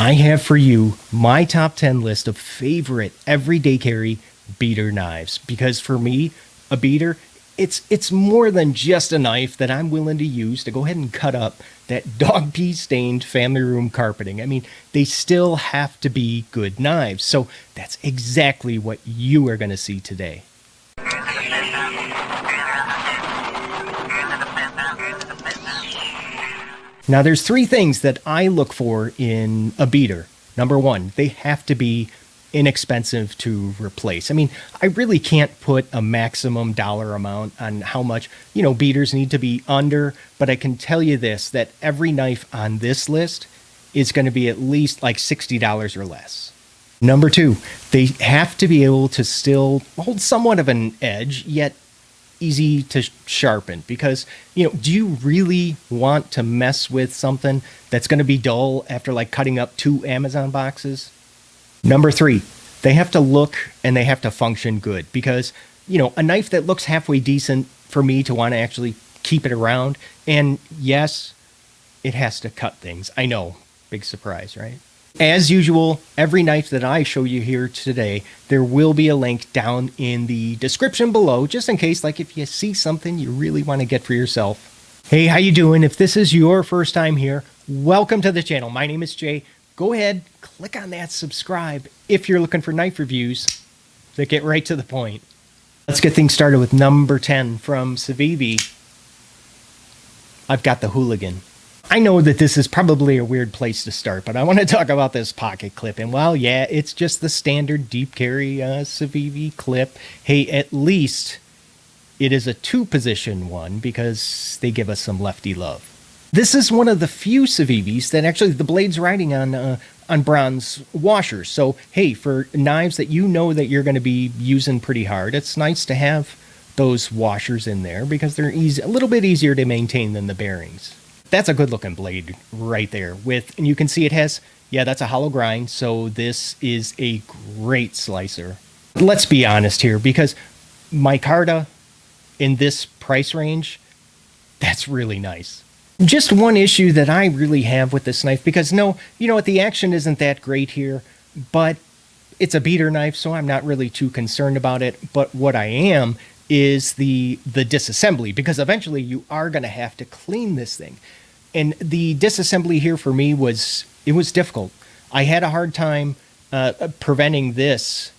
I have for you my top 10 list of favorite everyday carry beater knives because for me, a beater, it's more than just a knife that I'm willing to use to go ahead and cut up that dog pee stained family room carpeting. I mean, they still have to be good knives. So that's exactly what you are going to see today. Now, there's three things that I look for in a beater. Number one, they have to be inexpensive to replace. I mean, I really can't put a maximum dollar amount on how much, beaters need to be under, but I can tell you this, that every knife on this list is going to be at least like $60 or less. Number two, they have to be able to still hold somewhat of an edge, yet easy to sharpen, because do you really want to mess with something that's going to be dull after like cutting up 2 Amazon boxes? Number three, they have to look and they have to function good, because a knife that looks halfway decent for me to want to actually keep it around, and yes, it has to cut things. I know, big surprise, right? As usual, every knife that I show you here today, there will be a link down in the description below, just in case, like if you see something you really want to get for yourself. Hey, how you doing? If this is your first time here, welcome to the channel. My name is Jay. Go ahead, click on that subscribe if you're looking for knife reviews that get right to the point. Let's get things started with number 10 from Civivi. I've got the Hooligan. I know that this is probably a weird place to start, but I want to talk about this pocket clip. And while, yeah, it's just the standard deep carry Civivi clip, hey, at least it is a 2-position one because they give us some lefty love. This is one of the few Civivis that actually the blade's riding on bronze washers. So, hey, for knives that that you're going to be using pretty hard, it's nice to have those washers in there because they're a little bit easier to maintain than the bearings. That's a good looking blade right there and you can see it has, that's a hollow grind. So this is a great slicer. Let's be honest here, because micarta in this price range, that's really nice. Just one issue that I really have with this knife, because the action isn't that great here, but it's a beater knife, so I'm not really too concerned about it. But what I am is the disassembly, because eventually you are going to have to clean this thing. And the disassembly here for me was difficult. I had a hard time preventing this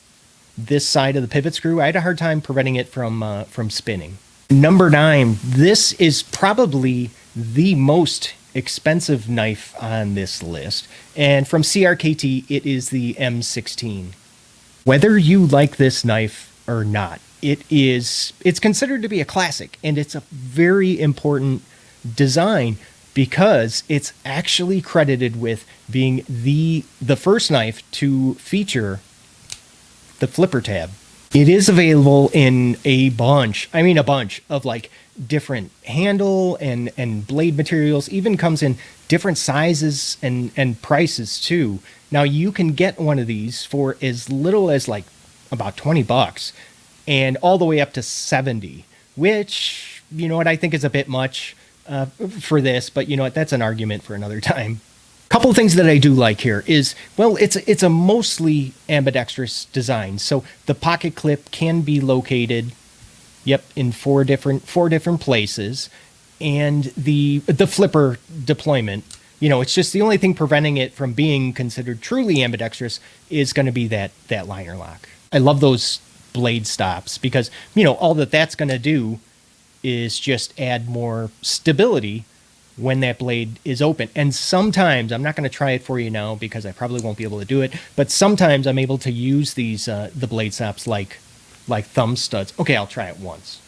side of the pivot screw. I had a hard time preventing it from spinning. Number 9, this is probably the most expensive knife on this list. And from CRKT, it is the M16. Whether you like this knife or not, it's considered to be a classic, and it's a very important design because it's actually credited with being the first knife to feature the flipper tab. It is available in a bunch of like different handle and blade materials, even comes in different sizes and prices too. Now you can get one of these for as little as like about $20 and all the way up to $70, which, I think is a bit much for this, but that's an argument for another time. Couple of things that I do like here is, well, it's a mostly ambidextrous design. So the pocket clip can be located, in four different places. And the flipper deployment, it's just the only thing preventing it from being considered truly ambidextrous is going to be that liner lock. I love those blade stops because, all that's going to do is just add more stability when that blade is open. And sometimes, I'm not going to try it for you now because I probably won't be able to do it, but sometimes I'm able to use these the blade stops like thumb studs. Okay, I'll try it once.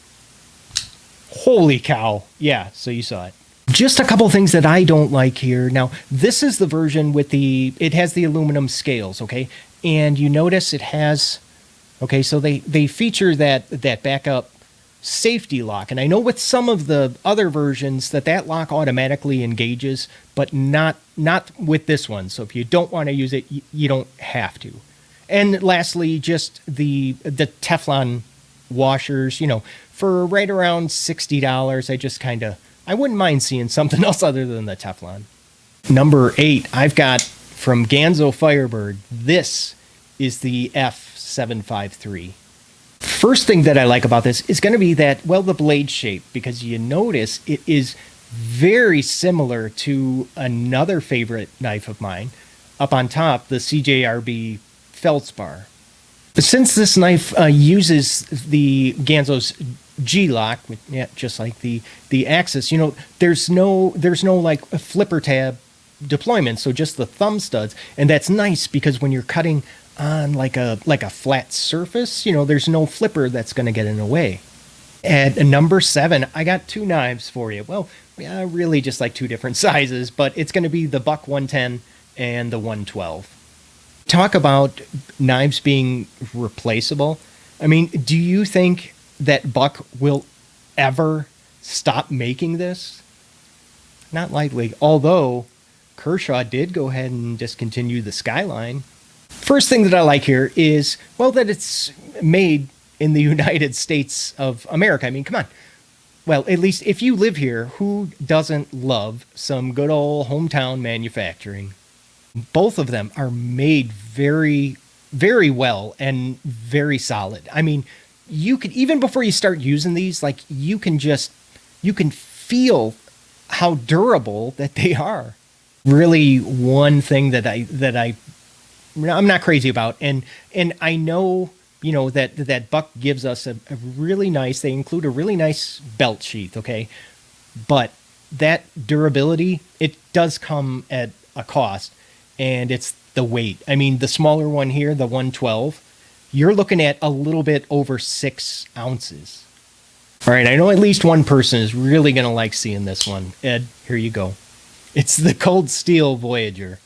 Holy cow. Yeah, so you saw it. Just a couple things that I don't like here. Now, this is the version with it has the aluminum scales, okay? And you notice it has, okay, so they feature that backup safety lock. And I know with some of the other versions that lock automatically engages, but not with this one. So if you don't want to use it, you don't have to. And lastly, just the Teflon washers, for right around $60, I wouldn't mind seeing something else other than the Teflon. Number 8, I've got From Ganzo Firebird, this is the F753. First thing that I like about this is going to be that, well, the blade shape, because you notice it is very similar to another favorite knife of mine, up on top, the CJRB Feldspar. Since this knife uses the Ganzo's G-lock, yeah, just like the Axis, there's no like a flipper tab deployment, so just the thumb studs, and that's nice because when you're cutting on like a flat surface, there's no flipper that's going to get in the way. At number 7, I got two knives for you. Well, yeah, really just like two different sizes, but it's going to be the Buck 110 and the 112. Talk about knives being replaceable. I mean, do you think that Buck will ever stop making this? Not likely, although Kershaw did go ahead and discontinue the Skyline. First thing that I like here is, well, that it's made in the United States of America. I mean, come on. Well, at least if you live here, who doesn't love some good old hometown manufacturing? Both of them are made very, very well and very solid. I mean, you could, even before you start using these, like you can feel how durable that they are. Really, one thing that I'm not crazy about, and I know that Buck gives us a really nice. They include a really nice belt sheath, okay, but that durability, it does come at a cost, and it's the weight. I mean, the smaller one here, the 112, you're looking at a little bit over 6 ounces. All right, I know at least one person is really gonna like seeing this one. Ed, here you go. It's the Cold Steel Voyager.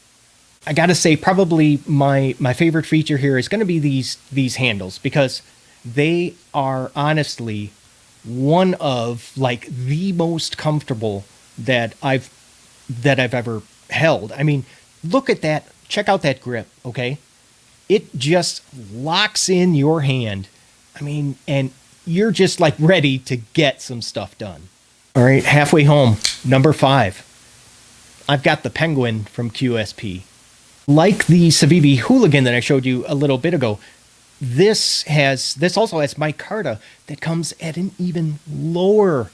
I gotta say, probably my favorite feature here is gonna be these handles, because they are honestly one of like the most comfortable that I've ever held. I mean, look at that. Check out that grip, okay? It just locks in your hand. I mean, and you're just like ready to get some stuff done. All right, halfway home, number 5. I've got the Penguin from QSP. Like the Civivi Hooligan that I showed you a little bit ago, this also has micarta that comes at an even lower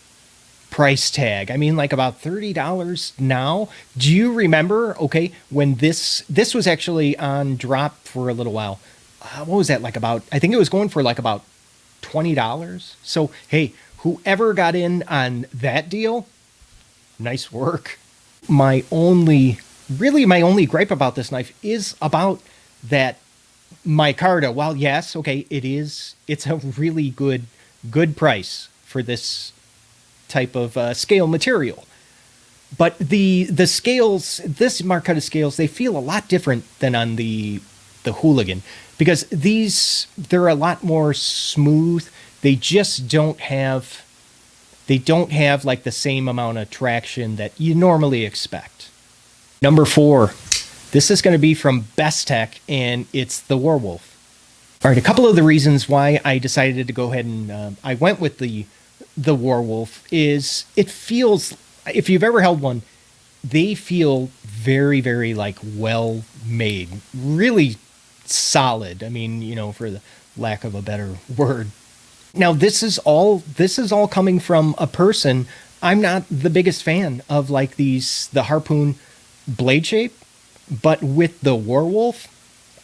price tag. I mean, like about $30 now. Do you remember, okay, when this was actually on drop for a little while? What was that, like about, I think it was going for like about $20. So, hey, whoever got in on that deal, nice work. My only gripe about this knife is about that micarta. While yes, okay, it's a really good price for this type of scale material. But the scales, this micarta scales, they feel a lot different than on the Hooligan, because they're a lot more smooth. They just don't have like the same amount of traction that you normally expect. Number 4, this is going to be from Bestech, and it's the Warwolf. All right, a couple of the reasons why I decided to go ahead and I went with the Warwolf is it feels, if you've ever held one, they feel very, very like well made, really solid. I mean, for the lack of a better word. Now, this is all coming from a person. I'm not the biggest fan of like the Harpoon blade shape, but with the Warwolf,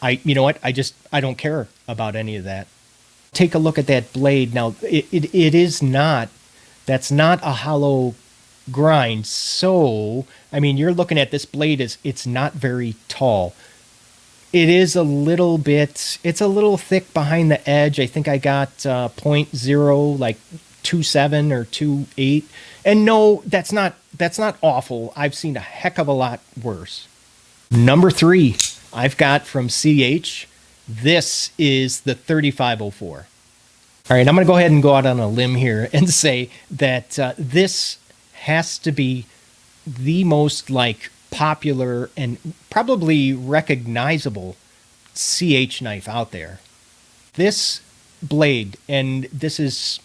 I don't care about any of that. Take a look at that blade. Now, that's not a hollow grind. So, I mean, you're looking at this blade it's not very tall. It is it's a little thick behind the edge. I think I got 0.0, like 2.7 or 2.8. And no, that's not awful. I've seen a heck of a lot worse. Number 3, I've got from CH. This is the 3504. All right, I'm going to go ahead and go out on a limb here and say that this has to be the most like popular and probably recognizable CH knife out there. This blade, and this is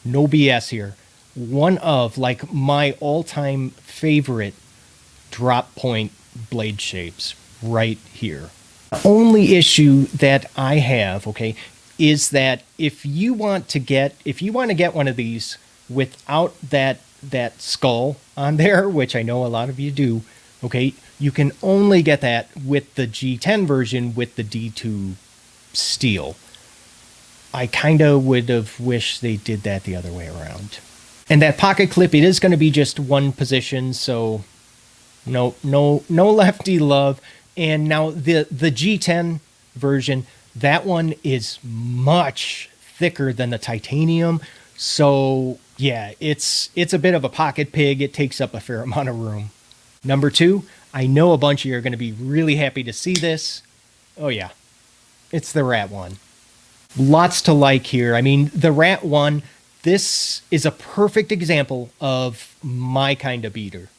no BS here, one of like my all-time favorite drop point blade shapes. right here. The only issue that I have, okay, is that if you want to get one of these without that skull on there, which I know a lot of you do, okay, you can only get that with the G10 version with the D2 steel. I kind of would have wished they did that the other way around. And that pocket clip, it is going to be just one position, so no lefty love. And now the G10 version, that one is much thicker than the titanium. So yeah, it's a bit of a pocket pig. It takes up a fair amount of room. Number 2, I know a bunch of you are going to be really happy to see this. Oh yeah, it's the Rat 1. Lots to like here. I mean, the Rat 1, this is a perfect example of my kind of beater.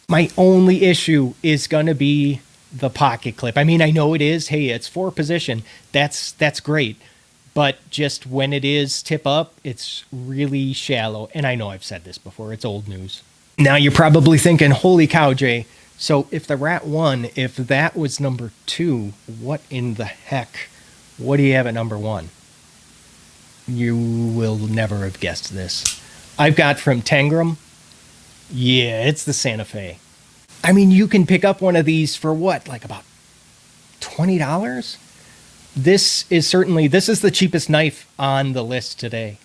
My only issue is going to be the pocket clip. I mean, I know it is. Hey, it's 4 position. That's great. But just when it is tip up, it's really shallow. And I know I've said this before. It's old news. Now you're probably thinking, holy cow, Jay. So if the Rat 1, if that was number 2, what in the heck? What do you have at number 1? You will never have guessed this. I've got from Tangram. Yeah, it's the Santa Fe. I mean, you can pick up one of these for what? Like about $20? This is the cheapest knife on the list today.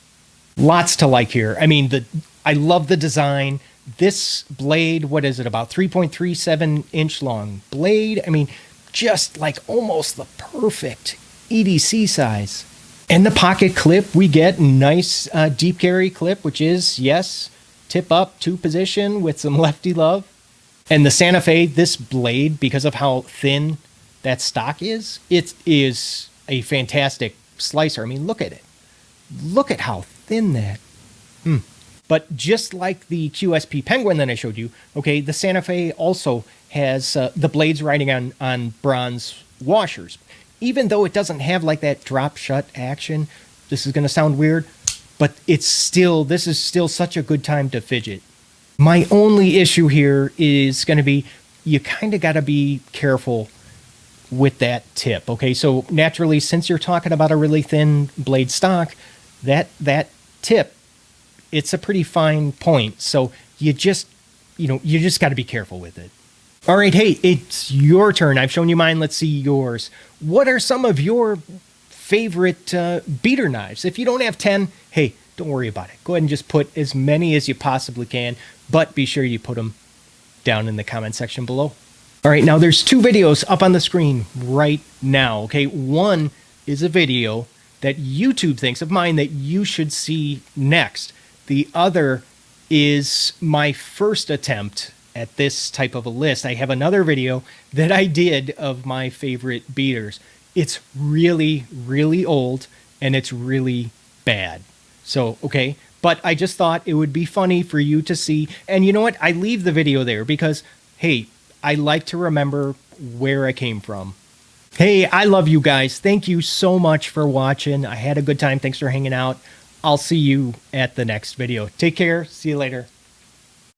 Lots to like here. I mean, I love the design. This blade, what is it, about 3.37 inch long blade? I mean, just like almost the perfect EDC size. And the pocket clip, we get nice deep carry clip, which is, yes, tip up 2 position with some lefty love. And the Santa Fe, this blade, because of how thin that stock is, it is a fantastic slicer. I mean, look at it. Look at how thin that. But just like the QSP Penguin that I showed you, okay, the Santa Fe also has the blades riding on bronze washers. Even though it doesn't have like that drop shut action, this is going to sound weird, but this is still such a good time to fidget. My only issue here is going to be, you kind of got to be careful with that tip. Okay, so naturally, since you're talking about a really thin blade stock, that tip, it's a pretty fine point. So you just got to be careful with it. All right, hey, it's your turn. I've shown you mine. Let's see yours. What are some of your favorite beater knives? If you don't have 10, hey, don't worry about it. Go ahead and just put as many as you possibly can, but be sure you put them down in the comment section below. All right, now there's 2 videos up on the screen right now, okay? One is a video that YouTube thinks of mine that you should see next. The other is my first attempt at this type of a list. I have another video that I did of my favorite beaters. It's really, really old and it's really bad. So, okay, but I just thought it would be funny for you to see. And you know what? I leave the video there because, hey, I like to remember where I came from. Hey, I love you guys. Thank you so much for watching. I had a good time. Thanks for hanging out. I'll see you at the next video. Take care. See you later.